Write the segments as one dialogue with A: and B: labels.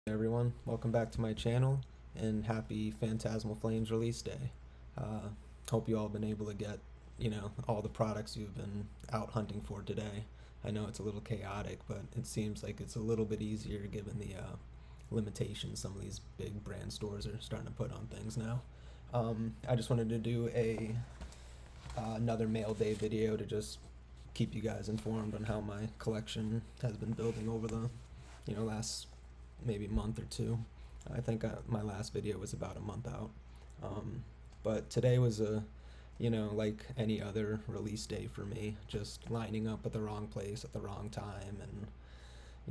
A: Everyone, welcome back to my channel and happy Phantasmal Flames release day. Hope you all been able to get, all the products you've been out hunting for today. I know it's a little chaotic, but it seems like it's a little bit easier given the limitations some of these big brand stores are starting to put on things now. I just wanted to do another mail day video to just keep you guys informed on how my collection has been building over the, last maybe month or two. I think my last video was about a month out. But today was like any other release day for me, just lining up at the wrong place at the wrong time, and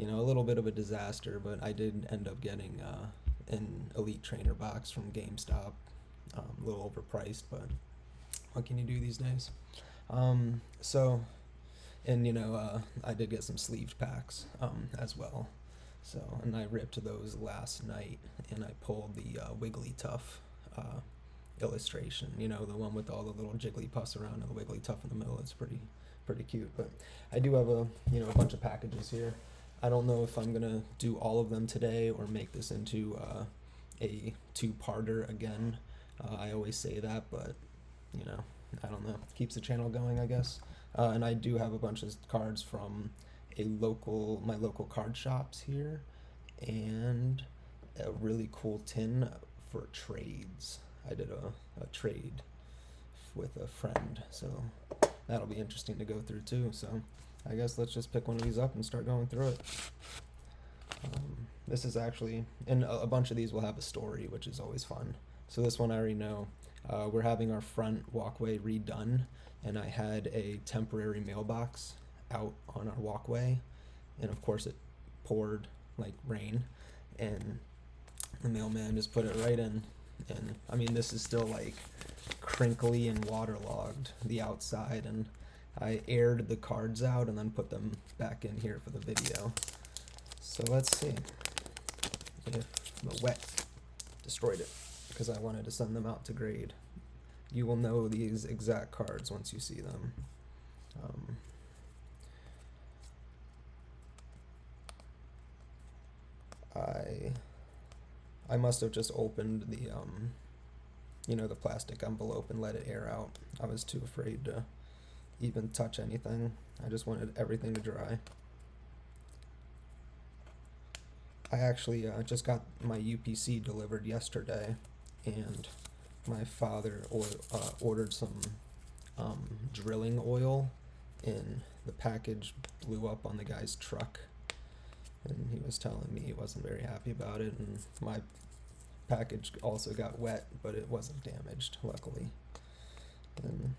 A: a little bit of a disaster. But I did end up getting an Elite Trainer box from GameStop, a little overpriced, but what can you do these days? I did get some sleeved packs as well. So, and I ripped those last night, and I pulled the Wigglytuff illustration, the one with all the little Jigglypuffs around and the Wigglytuff in the middle. It's pretty cute. But I do have a bunch of packages here. I don't know if I'm gonna do all of them today or make this into a two-parter again. I always say that, but I don't know. Keeps the channel going, I guess. And I do have a bunch of cards from my local card shops here, and a really cool tin for trades. I did a trade with a friend, so that'll be interesting to go through too. So I guess let's just pick one of these up and start going through it. This is actually, and a bunch of these will have a story, which is always fun. So this one I already know. We're having our front walkway redone, and I had a temporary mailbox out on our walkway, and of course it poured like rain, and the mailman just put it right in. And I mean, this is still like crinkly and waterlogged, the outside, and I aired the cards out and then put them back in here for the video. So let's see if the wet destroyed it, because I wanted to send them out to grade. You will know these exact cards once you see them. I must have just opened the plastic envelope and let it air out. I was too afraid to even touch anything. I just wanted everything to dry. I actually just got my UPC delivered yesterday, and my father ordered some drilling oil, and the package blew up on the guy's truck, and he was telling me he wasn't very happy about it, and my package also got wet, but it wasn't damaged, luckily. And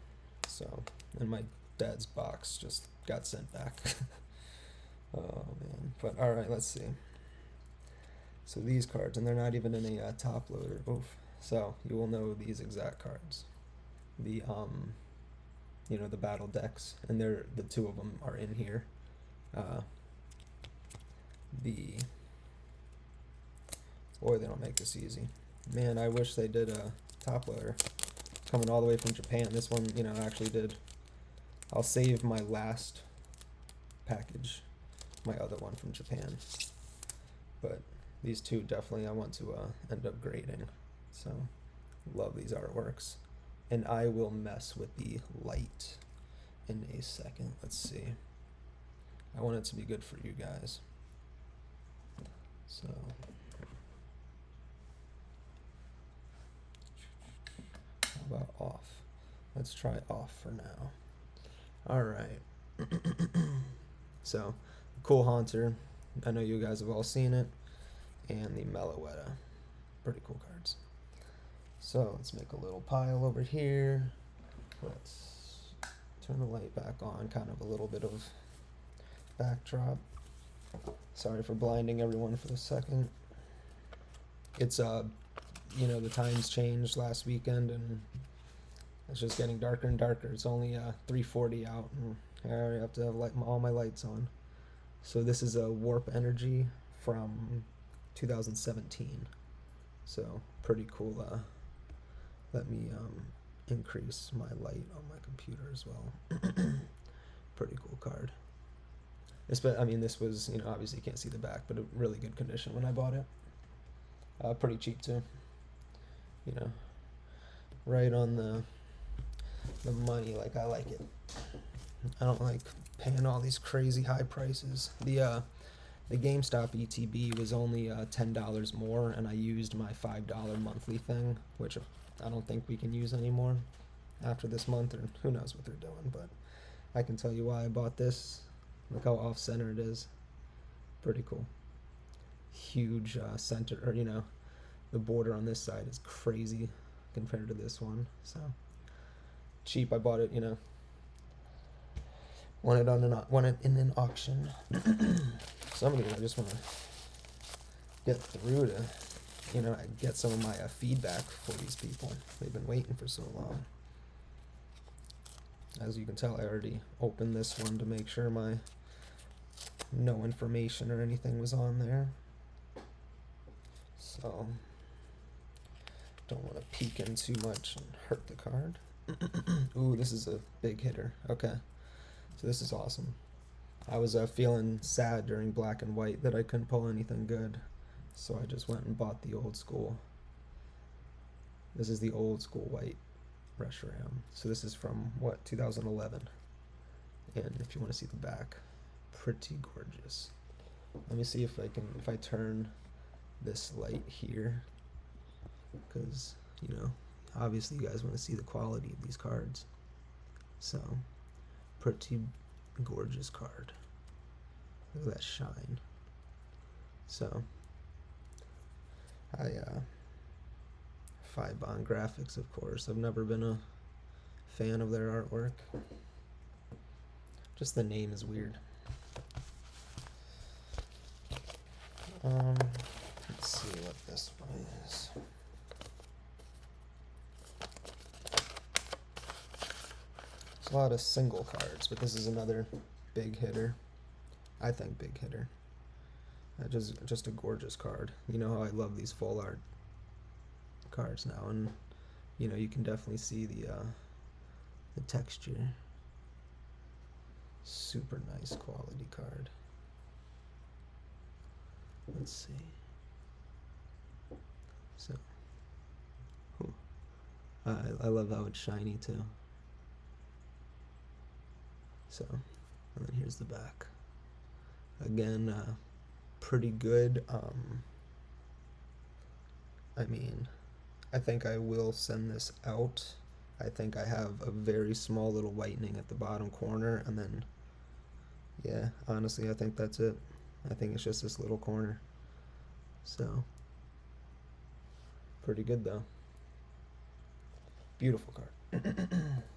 A: my dad's box just got sent back. Oh man. But alright, let's see. So these cards, and they're not even in a top loader. Oof. So you will know these exact cards. The the battle decks, and the two of them are in here. Boy, they don't make this easy. Man, I wish they did a top loader. Coming all the way from Japan. This one, actually did. I'll save my last package, my other one from Japan. But these two definitely I want to end up grading. So, love these artworks. And I will mess with the light in a second. Let's see. I want it to be good for you guys. So, how about off? Let's try off for now. Alright. So, Cool Haunter. I know you guys have all seen it. And the Meloetta. Pretty cool cards. So, let's make a little pile over here. Let's turn the light back on. Kind of a little bit of backdrop. Sorry for blinding everyone for the second. It's the times changed last weekend, and it's just getting darker and darker. It's only 3:40 out, and I already have to have all my lights on. So this is a Warp Energy from 2017. So pretty cool. Let me increase my light on my computer as well. Pretty cool card. This was, obviously you can't see the back, but a really good condition when I bought it. Pretty cheap too. You know, right on the money. Like I like it. I don't like paying all these crazy high prices. The GameStop ETB was only $10 more, and I used my $5 monthly thing, which I don't think we can use anymore after this month, or who knows what they're doing. But I can tell you why I bought this. Look how off center it is. Pretty cool. Huge center, or the border on this side is crazy compared to this one. So cheap. I bought it. Won it in an auction. Some of these I just want to get through to, get some of my feedback for these people. They've been waiting for so long. As you can tell, I already opened this one to make sure no information or anything was on there. So, don't want to peek in too much and hurt the card. Ooh, this is a big hitter. Okay, so this is awesome. I was feeling sad during black and white that I couldn't pull anything good, so I just went and bought the old school. This is the old school white Reshiram. So this is from 2011. And if you want to see the back, pretty gorgeous. Let me see if I turn this light here, because obviously you guys want to see the quality of these cards. So pretty gorgeous card. Look at that shine. So Fibon Graphics, of course. I've never been a fan of their artwork. Just the name is weird. Let's see what this one is. There's a lot of single cards, but this is another big hitter. I think big hitter. Just a gorgeous card. You know how I love these full art cards now, and you can definitely see the texture. Super nice quality card. Let's see. So, I love how it's shiny too. So, and then here's the back. Again, pretty good. I think I will send this out. I think I have a very small little whitening at the bottom corner, and then, yeah, honestly, I think that's it. I think it's just this little corner. So, pretty good though. Beautiful card.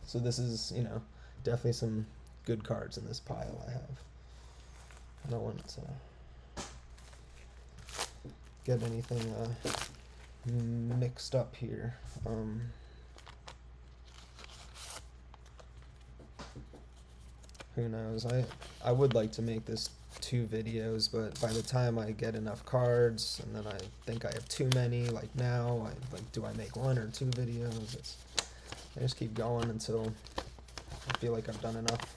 A: So this is, definitely some good cards in this pile I have. I don't want to get anything mixed up here. Who knows? I would like to make this 2 videos, but by the time I get enough cards, and then I think I have too many, like now, do I make 1 or 2 videos? I just keep going until I feel like I've done enough.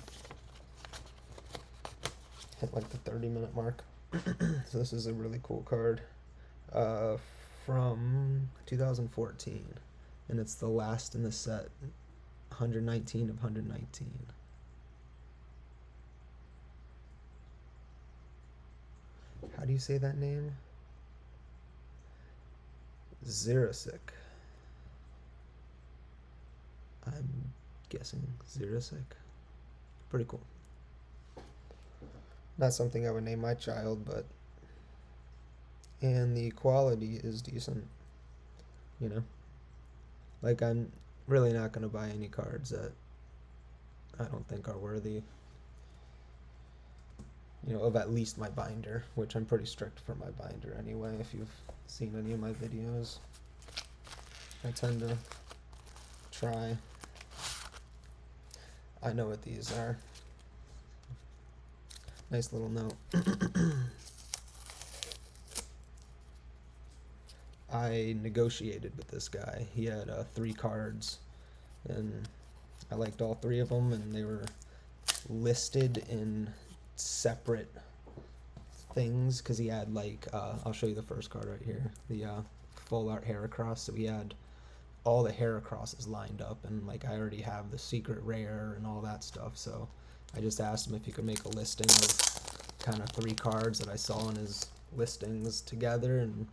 A: Hit like the 30-minute mark. So this is a really cool card from 2014, and it's the last in the set, 119 of 119. How do you say that name? Xerasik. I'm guessing Xerasik. Pretty cool. Not something I would name my child, but... And the quality is decent. Like, I'm really not going to buy any cards that I don't think are worthy, of at least my binder, which I'm pretty strict for my binder anyway, if you've seen any of my videos. I tend to try. I know what these are. Nice little note. I negotiated with this guy. He had 3 cards, and I liked all 3 of them, and they were listed in separate things because he had like I'll show you the first card right here, the full art Heracross. So he had all the Heracrosses lined up, and like I already have the secret rare and all that stuff. So I just asked him if he could make a listing of kind of 3 cards that I saw in his listings together, and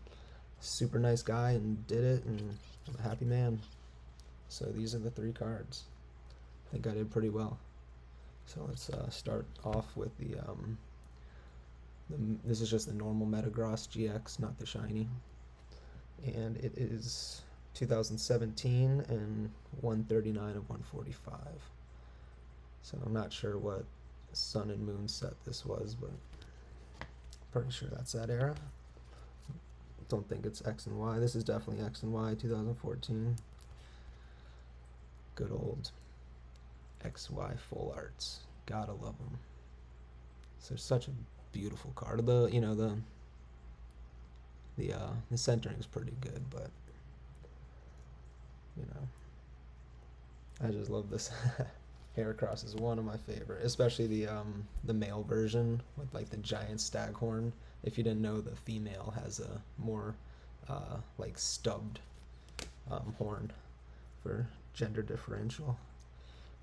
A: super nice guy and did it, and I'm a happy man. So these are the 3 cards. I think I did pretty well. So let's start off with this is just the normal Metagross GX, not the shiny. And it is 2017 and 139 of 145. So I'm not sure what Sun and Moon set this was, but pretty sure that's that era. Don't think it's X and Y. This is definitely X and Y 2014. Good old XY full arts. Gotta love them. So such a beautiful card. The centering is pretty good, but I just love this. Heracross is one of my favorite, especially the male version with like the giant staghorn. If you didn't know, the female has a more like stubbed horn for gender differential.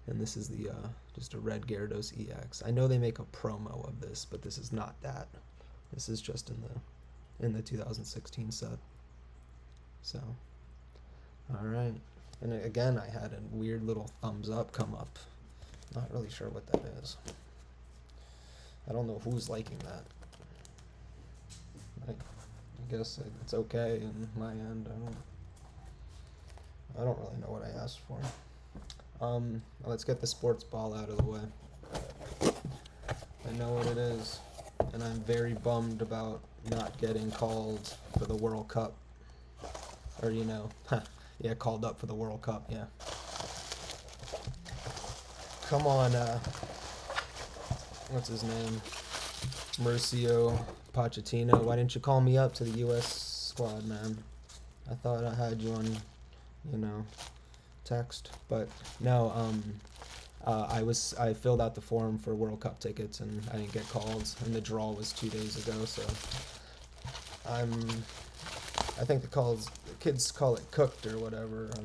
A: And this is the just a red Gyarados EX. I know they make a promo of this, but this is not that. This is just in the 2016 set. So, all right. And again, I had a weird little thumbs up come up. Not really sure what that is. I don't know who's liking that. I guess it's okay in my end. I don't really know what I asked for. Let's get the sports ball out of the way. I know what it is, and I'm very bummed about not getting called for the World Cup. Or, yeah, called up for the World Cup, yeah. Come on, what's his name? Mauricio Pochettino. Why didn't you call me up to the U.S. squad, man? I thought I had you on, text. But no, I filled out the form for World Cup tickets and I didn't get called, and the draw was 2 days ago, so I think the kids call it cooked or whatever. I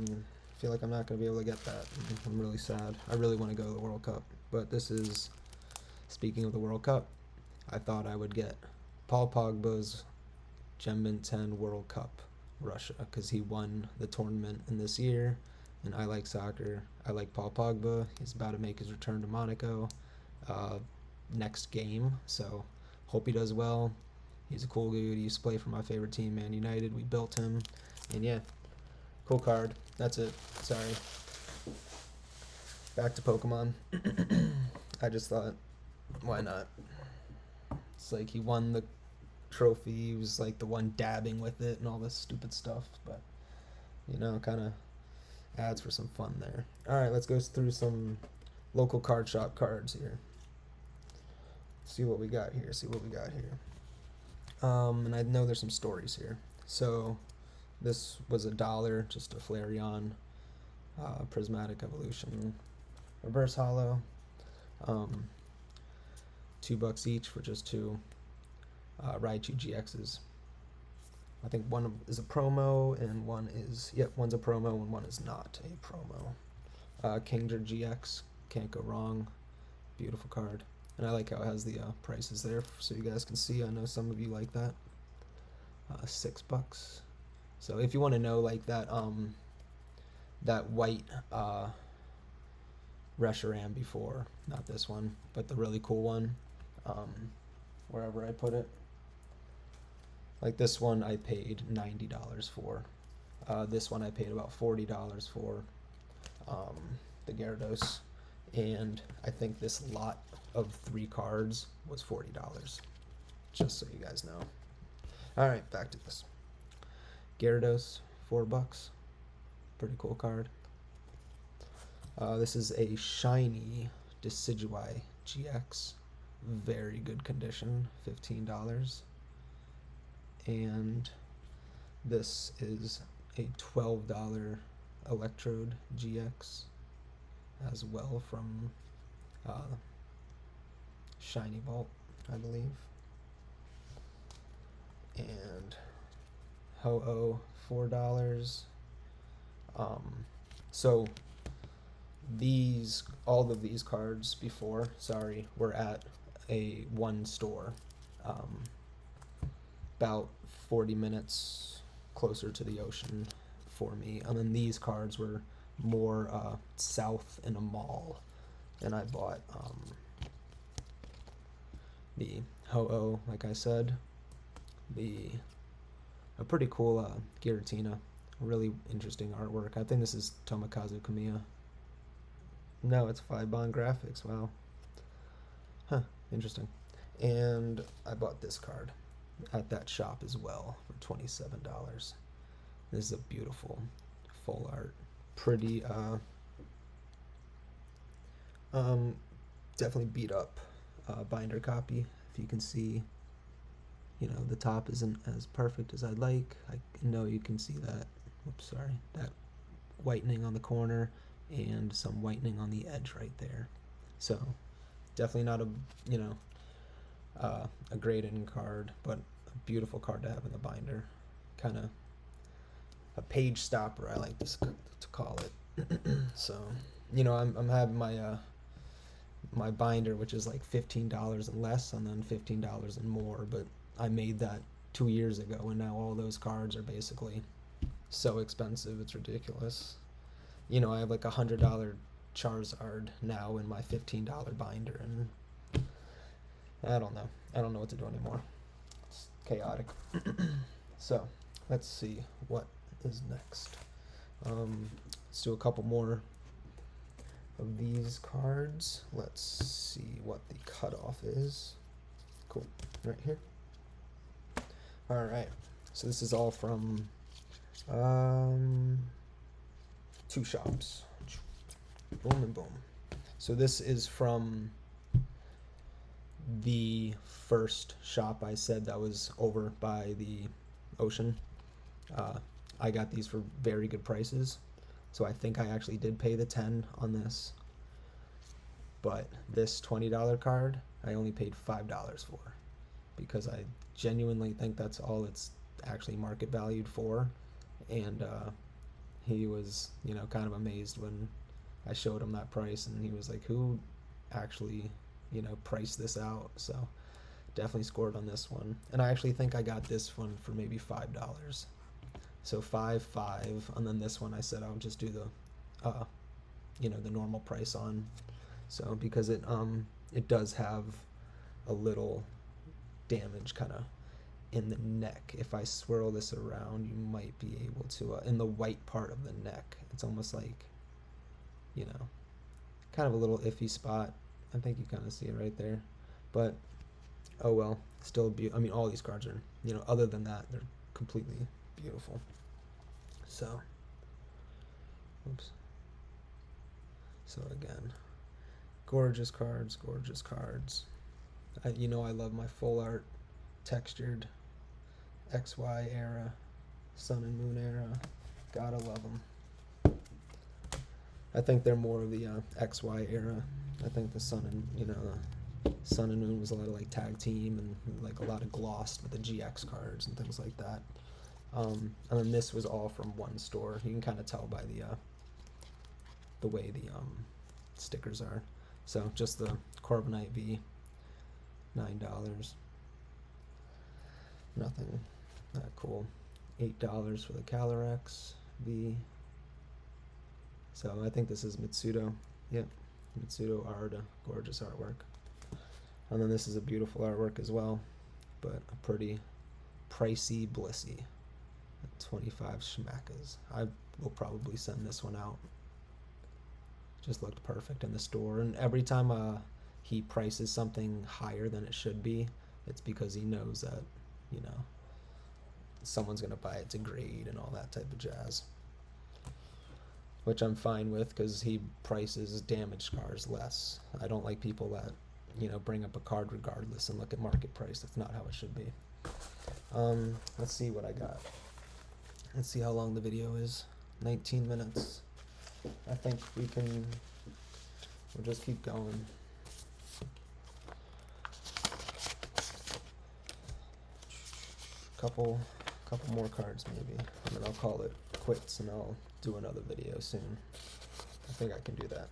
A: feel like I'm not going to be able to get that. I'm really sad. I really want to go to the World Cup, but this is, speaking of the World Cup, I thought I would get Paul Pogba's Gem 10 World Cup Russia, because he won the tournament in this year, and I like soccer. I like Paul Pogba. He's about to make his return to Monaco next game, so hope he does well. He's a cool dude. He used to play for my favorite team, Man United. We built him, and yeah, cool card. That's it. Sorry. Back to Pokemon. I just thought, why not? It's like he won the trophy. He was like the one dabbing with it and all this stupid stuff, but kind of adds for some fun there. All right, let's go through some local card shop cards here. See what we got here. And I know there's some stories here. So this was $1, just a Flareon, Prismatic Evolution, Reverse Hollow. $2 each for just 2 Raichu GXs. I think one is a promo and one's a promo and one is not a promo. Kingdra GX, can't go wrong. Beautiful card. And I like how it has the prices there so you guys can see. I know some of you like that. $6. So if you want to know like that white Reshiram before, not this one, but the really cool one, wherever I put it. Like this one I paid $90 for. This one I paid about $40 for, the Gyarados. And I think this lot of 3 cards was $40, just so you guys know. Alright, back to this. Gyarados, $4. Pretty cool card. This is a shiny Decidueye GX. Very good condition, $15. And this is a $12 Electrode GX as well from Shiny Vault, I believe. and Ho-Oh $4. So all of these cards before, were at one store, um, about 40 minutes closer to the ocean for me. And then these cards were more south in a mall, and I bought the Ho-Oh, like I said, a pretty cool Giratina, really interesting artwork. I think this is Tomokazu Kamiya. No, it's 5-bond graphics. Wow. Huh, interesting. And I bought this card at that shop as well for $27. This is a beautiful full art, pretty definitely beat up binder copy. If you can see, the top isn't as perfect as I'd like. I know you can see that. Oops, sorry. That whitening on the corner and some whitening on the edge right there. So definitely not a graded card, but a beautiful card to have in the binder. Kind of a page stopper, I like to call it. So, I'm having my binder, which is like $15 and less, and then $15 and more. But I made that 2 years ago, and now all those cards are basically so expensive, it's ridiculous. I have like $100 Charizard now in my $15 binder, and I don't know what to do anymore. It's chaotic. So let's see what is next. Let's do a couple more of these cards. Let's see what the cutoff is. Cool, right here. All right, so this is all from two shops. Boom and boom. So this is from the first shop I said that was over by the ocean. I got these for very good prices, so I think I actually did pay the $10 on this. But this $20 card I only paid $5 for, because I genuinely think that's all it's actually market valued for. And he was, kind of amazed when I showed him that price, and he was like, who actually, priced this out? So definitely scored on this one. And I actually think I got this one for maybe $5. So $5, and then this one I said I would just do the the normal price on. So because it does have a little damage kind of in the neck. If I swirl this around, you might be able to in the white part of the neck. It's almost like, kind of a little iffy spot. I think you kind of see it right there. But oh well, still all these cards are, other than that, they're completely beautiful. So, oops. So again, gorgeous cards. I love my full art, textured, XY era, Sun and Moon era. Gotta love them. I think they're more of the XY era. I think the Sun and Moon was a lot of like tag team and like a lot of glossed with the GX cards and things like that. And then this was all from one store. You can kind of tell by the way the stickers are. So just the Corviknight V, $9. Nothing that cool. $8 for the Calyrex V. So I think this is Mitsudo. Yep, Mitsudo art, gorgeous artwork. And then this is a beautiful artwork as well, but a pretty pricey Blissey. 25 schmackas. I will probably send this one out. Just looked perfect in the store, and every time he prices something higher than it should be, it's because he knows that someone's gonna buy it to grade and all that type of jazz, which I'm fine with, because he prices damaged cards less. I don't like people that bring up a card regardless and look at market price. That's not how it should be. Let's see what I got. Let's see how long the video is. 19 minutes. I think we'll just keep going. couple more cards maybe, and then I'll call it quits and I'll do another video soon. I think I can do that.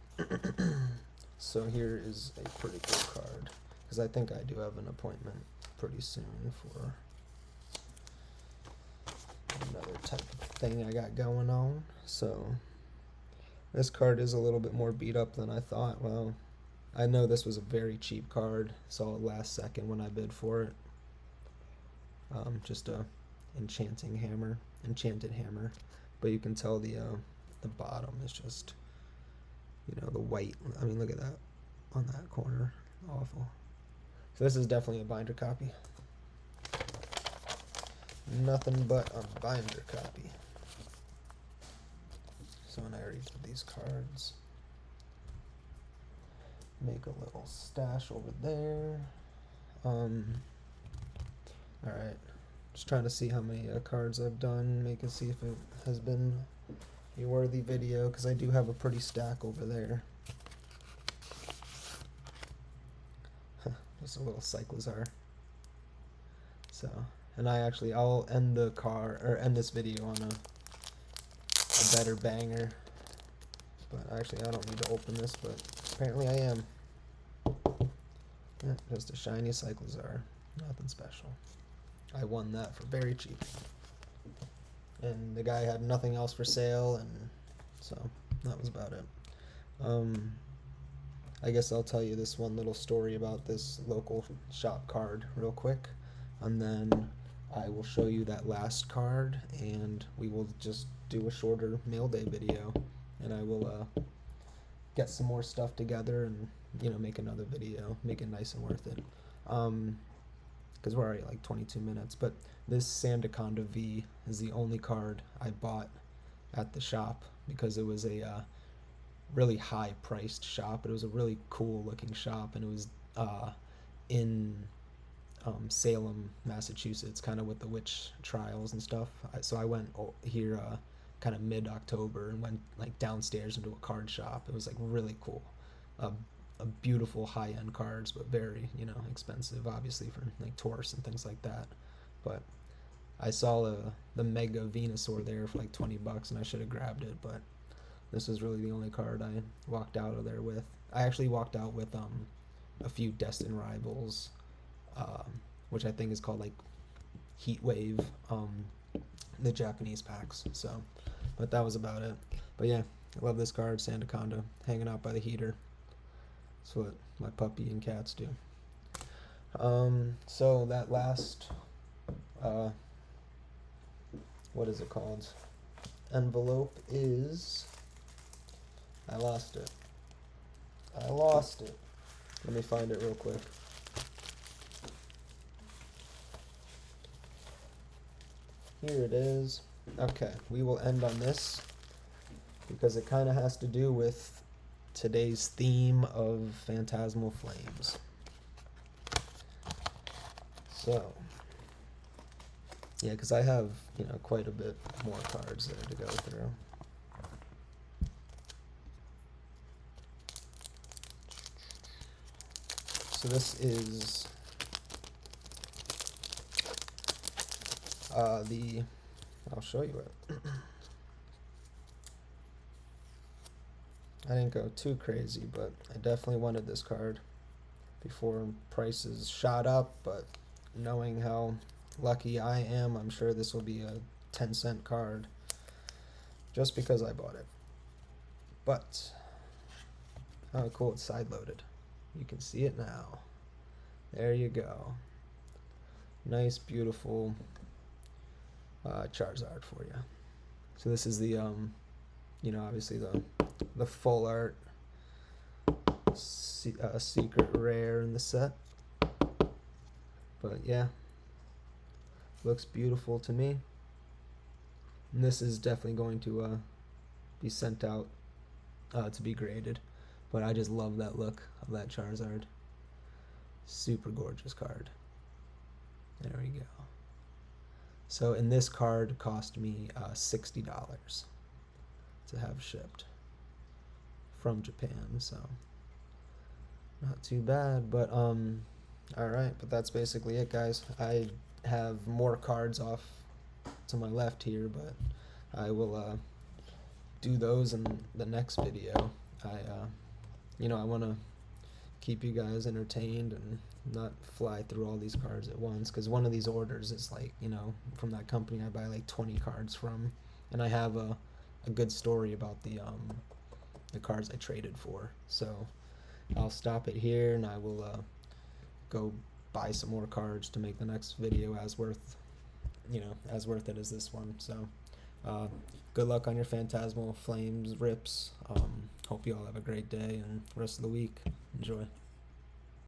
A: So here is a pretty cool card, because I think I do have an appointment pretty soon for another type of thing I got going on. So this card is a little bit more beat up than I thought. Well, I know this was a very cheap card, saw it last second when I bid for it. Just a enchanted hammer, but you can tell the bottom is just, you know, the white. I mean, look at that on that corner, awful. So this is definitely a binder copy. Nothing but a binder copy. So, and I already did these cards. Make a little stash over there. Alright. Just trying to see how many cards I've done. Make it see if it has been a worthy video, because I do have a pretty stack over there. Just a little Cyclizar. So, and I'll end end this video on a better banger. But actually, I don't need to open this, but apparently I am. Yeah, just a shiny Cyclizar. Nothing special. I won that for very cheap. And the guy had nothing else for sale, and so that was about it. I guess I'll tell you this one little story about this local shop card real quick, and then I will show you that last card, and we will just do a shorter mail day video, and I will get some more stuff together and, you know, make another video, make it nice and worth it. Because we're already like 22 minutes, but this Sandaconda V is the only card I bought at the shop, because it was a really high priced shop, but it was a really cool looking shop, and it was in Salem, Massachusetts, kind of with the witch trials and stuff. So I went here kind of mid-October and went like downstairs into a card shop. It was like really cool. A beautiful high-end cards, but very, you know, expensive, obviously, for like tourists and things like that. But I saw the Mega Venusaur there for like $20, and I should have grabbed it, but this was really the only card I walked out of there with. I actually walked out with a few Destined Rivals, which I think is called like Heat Wave, the Japanese packs. So, but that was about it. But yeah, I love this card, Sandaconda, hanging out by the heater. That's what my puppy and cats do. So that last, what is it called? Envelope is, I lost it. Let me find it real quick. Here it is. Okay, we will end on this, because it kind of has to do with today's theme of Phantasmal Flames. So, yeah, because I have, you know, quite a bit more cards there to go through. So this is I'll show you it. I didn't go too crazy, but I definitely wanted this card before prices shot up, but knowing how lucky I am, I'm sure this will be a 10-cent card just because I bought it. But, oh cool, it's side-loaded. You can see it now. There you go. Nice, beautiful Charizard for you. So this is the, you know, obviously the full art secret rare in the set. But yeah, looks beautiful to me. And this is definitely going to be sent out to be graded. But I just love that look of that Charizard. Super gorgeous card. There we go. So, and this card cost me $60 to have shipped from Japan, so not too bad. But alright, but that's basically it, guys. I have more cards off to my left here, but I will do those in the next video. I want to keep you guys entertained and not fly through all these cards at once, because one of these orders is like, from that company I buy like 20 cards from, and I have a good story about the cards I traded for. So I'll stop it here, and I will go buy some more cards to make the next video as worth it as this one. So good luck on your Phantasmal Flames rips. Hope you all have a great day and rest of the week. Enjoy.